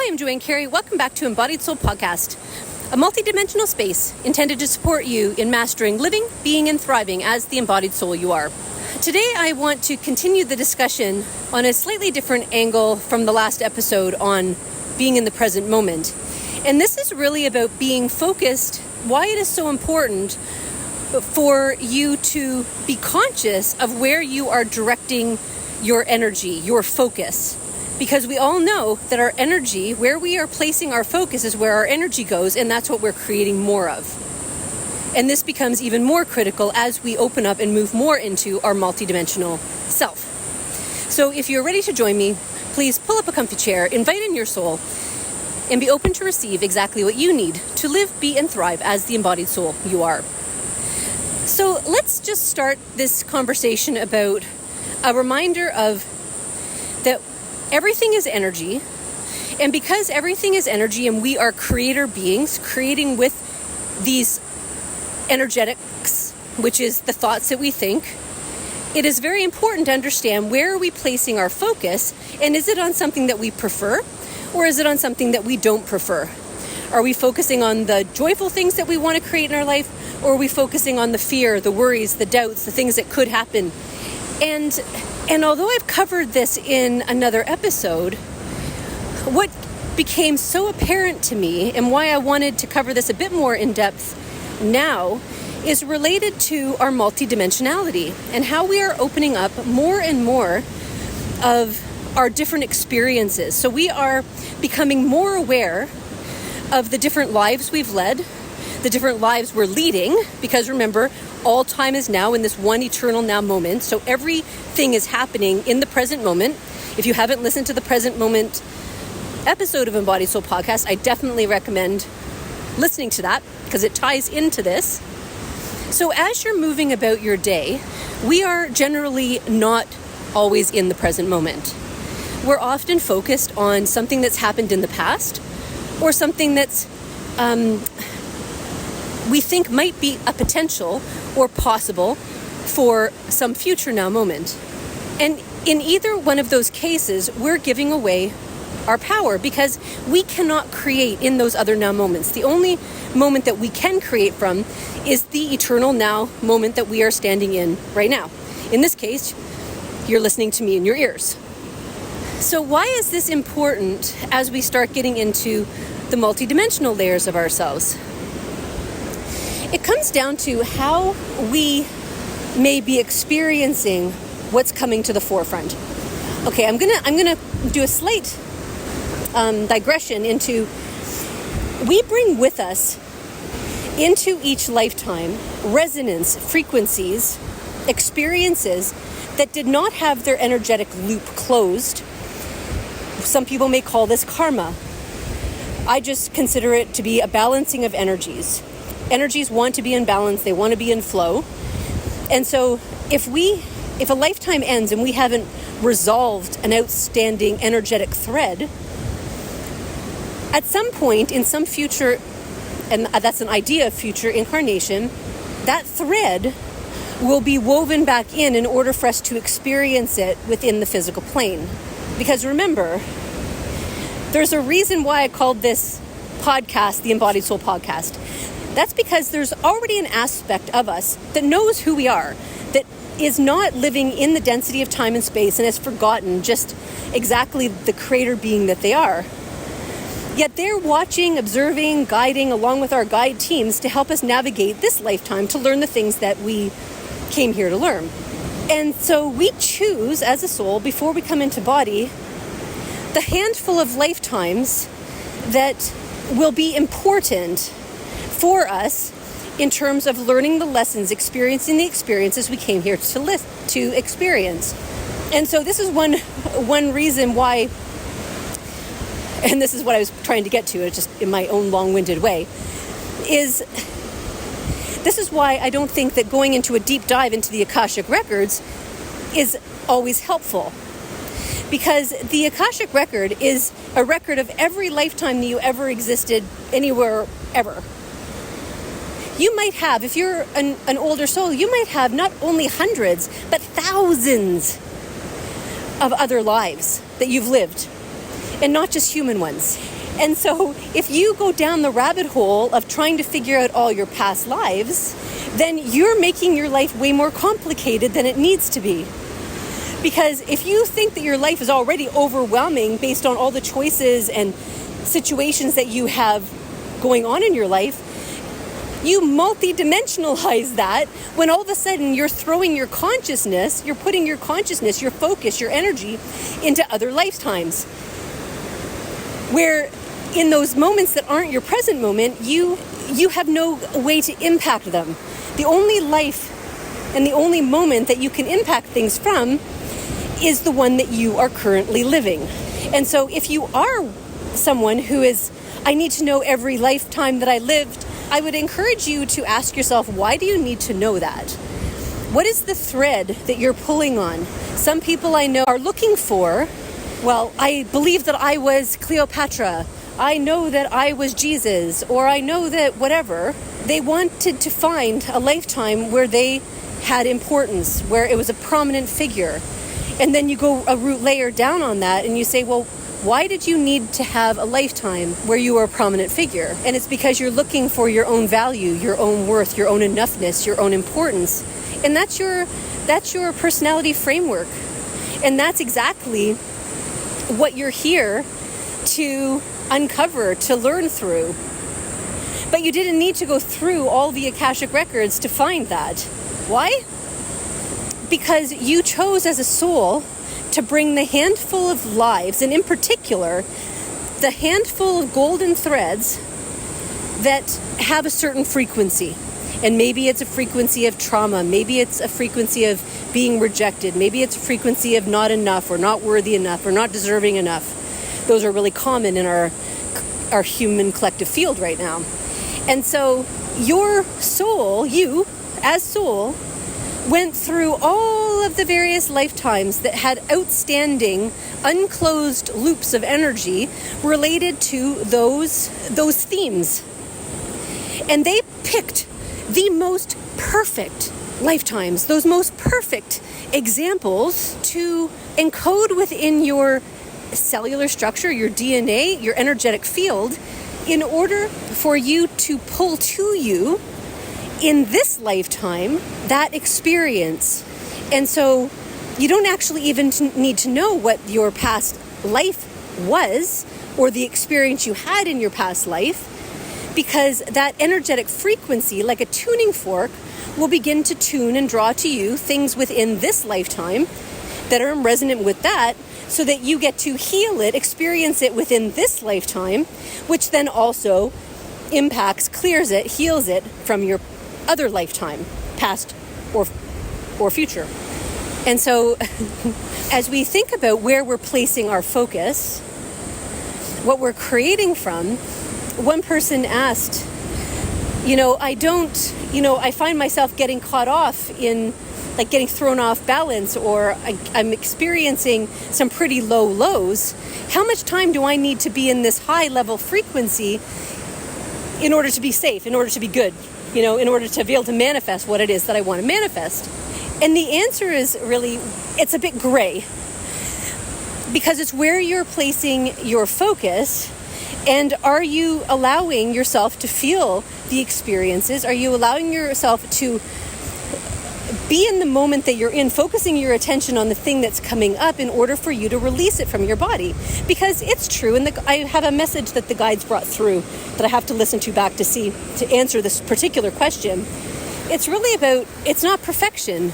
Hi, I'm Joanne Cary. Welcome back to Embodied Soul Podcast, a multidimensional space intended to support you in mastering living, being, and thriving as the embodied soul you are. Today, I want to continue the discussion on a slightly different angle from the last episode on being in the present moment. And this is really about being focused, why it is so important for you to be conscious of where you are directing your energy, your focus. Because we all know that our energy, where we are placing our focus is where our energy goes, and that's what we're creating more of. And this becomes even more critical as we open up and move more into our multidimensional self. So if you're ready to join me, please pull up a comfy chair, invite in your soul, and be open to receive exactly what you need to live, be, and thrive as the embodied soul you are. So let's just start this conversation about a reminder of that everything is energy, and because everything is energy and we are creator beings creating with these energetics, which is the thoughts that we think, it is very important to understand where are we placing our focus, and is it on something that we prefer or is it on something that we don't prefer? Are we focusing on the joyful things that we want to create in our life, or are we focusing on the fear, the worries, the doubts, the things that could happen? And although I've covered this in another episode, what became so apparent to me and why I wanted to cover this a bit more in depth now is related to our multidimensionality and how we are opening up more and more of our different experiences. So we are becoming more aware of the different lives we've led, the different lives we're leading, because remember, all time is now in this one eternal now moment. So everything is happening in the present moment. If you haven't listened to the present moment episode of Embodied Soul Podcast, I definitely recommend listening to that because it ties into this. So as you're moving about your day, we are generally not always in the present moment. We're often focused on something that's happened in the past or something that's we think might be a potential or possible for some future now moment. And in either one of those cases, we're giving away our power because we cannot create in those other now moments. The only moment that we can create from is the eternal now moment that we are standing in right now. In this case, you're listening to me in your ears. So why is this important as we start getting into the multidimensional layers of ourselves? It comes down to how we may be experiencing what's coming to the forefront. Okay, I'm gonna do a slight digression into, we bring with us into each lifetime resonance, frequencies, experiences that did not have their energetic loop closed. Some people may call this karma. I just consider it to be a balancing of energies. Energies want to be in balance, they want to be in flow. And so if a lifetime ends and we haven't resolved an outstanding energetic thread, at some point in some future, and that's an idea of future incarnation, that thread will be woven back in order for us to experience it within the physical plane. Because remember, there's a reason why I called this podcast the Embodied Soul Podcast. That's because there's already an aspect of us that knows who we are, that is not living in the density of time and space and has forgotten just exactly the creator being that they are. Yet they're watching, observing, guiding along with our guide teams to help us navigate this lifetime to learn the things that we came here to learn. And so we choose as a soul, before we come into body, the handful of lifetimes that will be important for us in terms of learning the lessons, experiencing the experiences we came here to experience. And so this is one reason why, and this is what I was trying to get to, just in my own long-winded way, is this is why I don't think that going into a deep dive into the Akashic Records is always helpful. Because the Akashic Record is a record of every lifetime that you ever existed anywhere ever. You might have, if you're an older soul, you might have not only hundreds, but thousands of other lives that you've lived, and not just human ones. And so if you go down the rabbit hole of trying to figure out all your past lives, then you're making your life way more complicated than it needs to be. Because if you think that your life is already overwhelming based on all the choices and situations that you have going on in your life, you multi-dimensionalize that when all of a sudden you're throwing your consciousness, you're putting your consciousness, your focus, your energy into other lifetimes. Where in those moments that aren't your present moment, you have no way to impact them. The only life and the only moment that you can impact things from is the one that you are currently living. And so if you are someone who is, I need to know every lifetime that I lived, I would encourage you to ask yourself, why do you need to know that? What is the thread that you're pulling on? Some people I know are looking for, well, I believe that I was Cleopatra. I know that I was Jesus, or I know that whatever. They wanted to find a lifetime where they had importance, where it was a prominent figure. And then you go a root layer down on that and you say, well, why did you need to have a lifetime where you were a prominent figure? And it's because you're looking for your own value, your own worth, your own enoughness, your own importance. And that's your personality framework. And that's exactly what you're here to uncover, to learn through. But you didn't need to go through all the Akashic Records to find that. Why? Because you chose as a soul to bring the handful of lives, and in particular, the handful of golden threads that have a certain frequency. And maybe it's a frequency of trauma, maybe it's a frequency of being rejected, maybe it's a frequency of not enough, or not worthy enough, or not deserving enough. Those are really common in our human collective field right now. And so your soul, you as soul, went through all of the various lifetimes that had outstanding, unclosed loops of energy related to those themes. And they picked the most perfect lifetimes, those most perfect examples to encode within your cellular structure, your DNA, your energetic field, in order for you to pull to you in this lifetime that experience. And so you don't actually even need to know what your past life was or the experience you had in your past life, because that energetic frequency, like a tuning fork, will begin to tune and draw to you things within this lifetime that are resonant with that, so that you get to heal it, experience it within this lifetime, which then also impacts, clears it, heals it from your other lifetime, past or future. And so as we think about where we're placing our focus, what we're creating from, one person asked, I find myself getting caught off in, like, getting thrown off balance, or I'm experiencing some pretty low lows. How much time do I need to be in this high level frequency in order to be safe, in order to be good, in order to be able to manifest what it is that I want to manifest? And the answer is really, it's a bit gray, because it's where you're placing your focus. And are you allowing yourself to feel the experiences? Are you allowing yourself to be in the moment that you're in, focusing your attention on the thing that's coming up in order for you to release it from your body? Because it's true, and I have a message that the guides brought through that I have to listen to back to answer this particular question. It's really about, it's not perfection.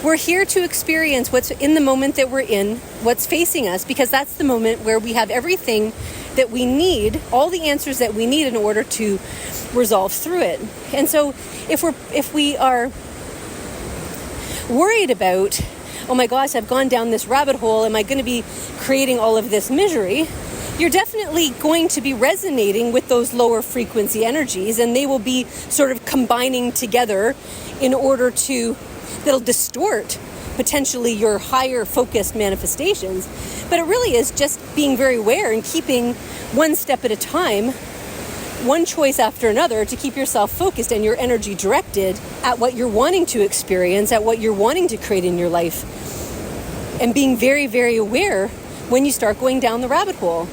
We're here to experience what's in the moment that we're in, what's facing us, because that's the moment where we have everything that we need, all the answers that we need in order to resolve through it. And so if we are worried about, oh my gosh, I've gone down this rabbit hole, am I going to be creating all of this misery? You're definitely going to be resonating with those lower frequency energies, and they will be sort of combining together in order to, that'll distort potentially your higher focused manifestations. But it really is just being very aware and keeping one step at a time, one choice after another, to keep yourself focused and your energy directed at what you're wanting to experience, at what you're wanting to create in your life. And being very, very aware when you start going down the rabbit hole.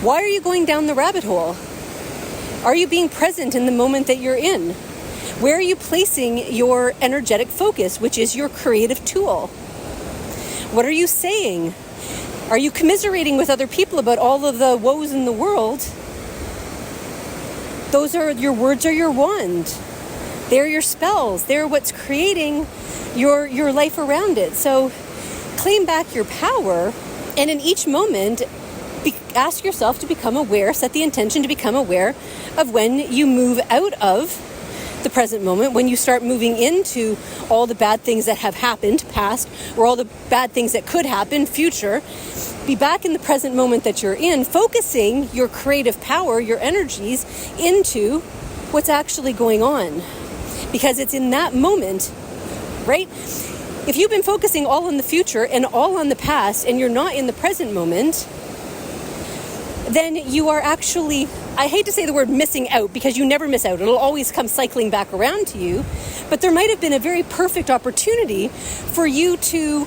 Why are you going down the rabbit hole? Are you being present in the moment that you're in? Where are you placing your energetic focus, which is your creative tool? What are you saying? Are you commiserating with other people about all of the woes in the world? Those are your words, are your wand. They're your spells. They're what's creating your life around it. So claim back your power, and in each moment, ask yourself to become aware, set the intention to become aware of when you move out of the present moment, when you start moving into all the bad things that have happened, past, or all the bad things that could happen, future. Be back in the present moment that you're in, focusing your creative power, your energies into what's actually going on. Because it's in that moment, right? If you've been focusing all on the future and all on the past, and you're not in the present moment, then you are actually, I hate to say the word missing out, because you never miss out. It'll always come cycling back around to you. But there might have been a very perfect opportunity for you to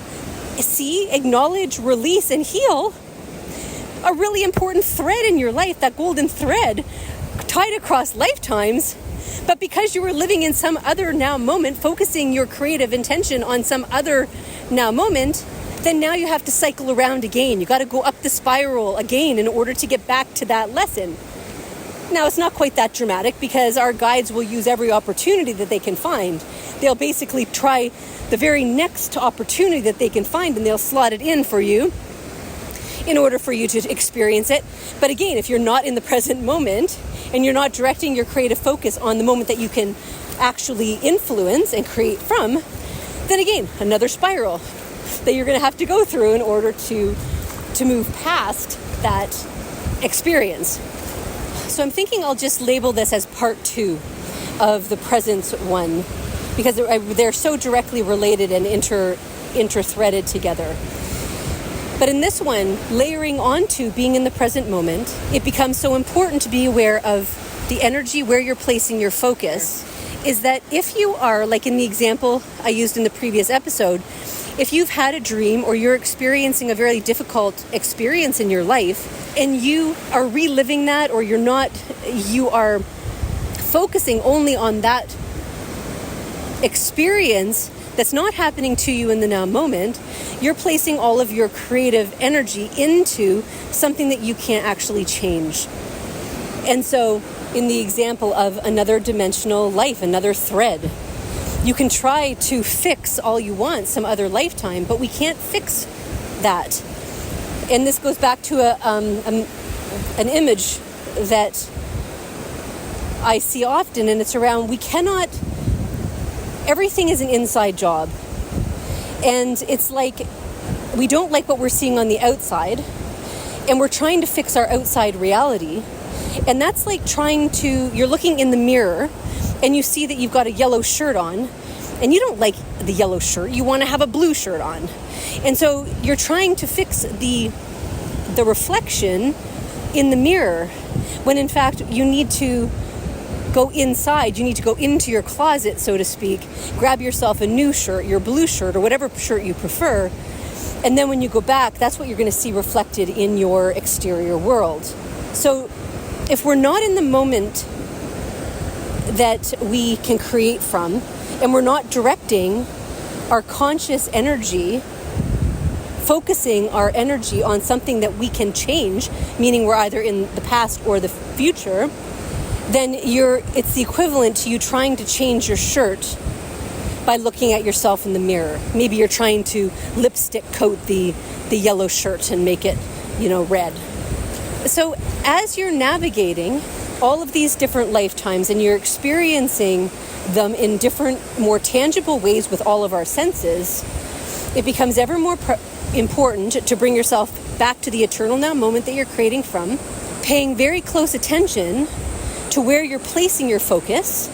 see, acknowledge, release, and heal a really important thread in your life, that golden thread tied across lifetimes. But because you were living in some other now moment, focusing your creative intention on some other now moment, then now you have to cycle around again. You got to go up the spiral again in order to get back to that lesson. Now, it's not quite that dramatic, because our guides will use every opportunity that they can find. They'll basically try the very next opportunity that they can find, and they'll slot it in for you in order for you to experience it. But again, if you're not in the present moment and you're not directing your creative focus on the moment that you can actually influence and create from, then again, another spiral that you're going to have to go through in order to move past that experience. So I'm thinking I'll just label this as part 2 of the present one, because they're so directly related and inter-threaded together. But in this one, layering onto being in the present moment, it becomes so important to be aware of the energy, where you're placing your focus. Is that if you are, like in the example I used in the previous episode, if you've had a dream or you're experiencing a very difficult experience in your life and you are reliving that, or you are focusing only on that experience that's not happening to you in the now moment, you're placing all of your creative energy into something that you can't actually change. And so in the example of another dimensional life, another thread, you can try to fix all you want some other lifetime, but we can't fix that. And this goes back to an image that I see often, and it's around, everything is an inside job. And it's like, we don't like what we're seeing on the outside, and we're trying to fix our outside reality. And that's like you're looking in the mirror, and you see that you've got a yellow shirt on, and you don't like the yellow shirt, you want to have a blue shirt on. And so you're trying to fix the reflection in the mirror, when in fact you need to go inside, you need to go into your closet, so to speak, grab yourself a new shirt, your blue shirt, or whatever shirt you prefer, and then when you go back, that's what you're going to see reflected in your exterior world. So if we're not in the moment that we can create from, and we're not directing our conscious energy, focusing our energy on something that we can change, meaning we're either in the past or the future, then it's the equivalent to you trying to change your shirt by looking at yourself in the mirror. Maybe you're trying to lipstick coat the yellow shirt and make it, red. So as you're navigating all of these different lifetimes and you're experiencing them in different, more tangible ways with all of our senses, it becomes ever more important to bring yourself back to the eternal now moment that you're creating from, paying very close attention to where you're placing your focus.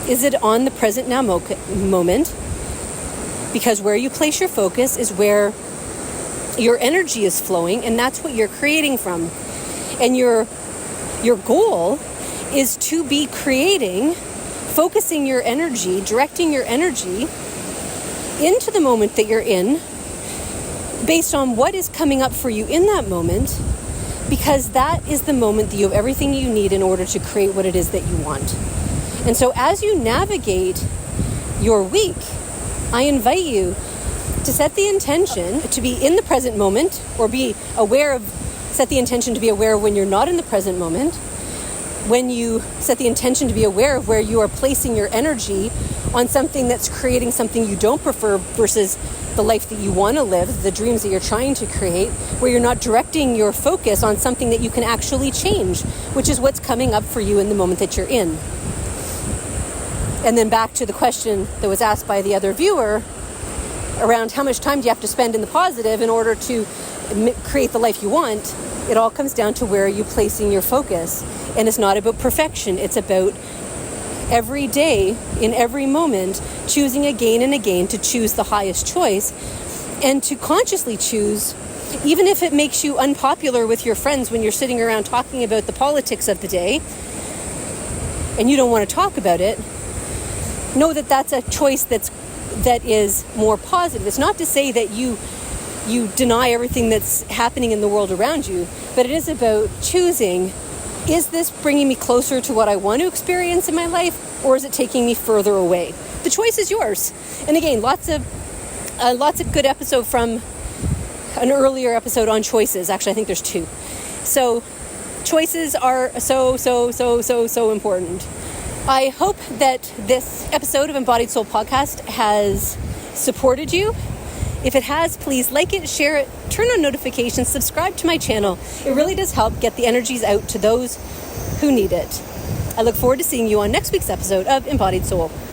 Is it on the present now moment? Because where you place your focus is where your energy is flowing, and that's what you're creating from. And your goal is to be creating, focusing your energy, directing your energy into the moment that you're in, based on what is coming up for you in that moment, because that is the moment that you have everything you need in order to create what it is that you want. And so as you navigate your week, I invite you to set the intention to be in the present moment, or set the intention to be aware when you're not in the present moment. When you set the intention to be aware of where you are placing your energy on something that's creating something you don't prefer versus the life that you want to live, the dreams that you're trying to create, where you're not directing your focus on something that you can actually change, which is what's coming up for you in the moment that you're in. And then back to the question that was asked by the other viewer around how much time do you have to spend in the positive in order to create the life you want. It all comes down to where are you placing your focus. And it's not about perfection. It's about every day, in every moment, choosing again and again to choose the highest choice and to consciously choose, even if it makes you unpopular with your friends when you're sitting around talking about the politics of the day and you don't want to talk about it. Know that that's a choice that is more positive. It's not to say that you deny everything that's happening in the world around you, but it is about choosing, is this bringing me closer to what I want to experience in my life, or is it taking me further away? The choice is yours. And again, lots of good episode from an earlier episode on choices. Actually, I think there's 2. So choices are so important. I hope that this episode of Embodied Soul Podcast has supported you. If it has, please like it, share it, turn on notifications, subscribe to my channel. It really does help get the energies out to those who need it. I look forward to seeing you on next week's episode of Embodied Soul.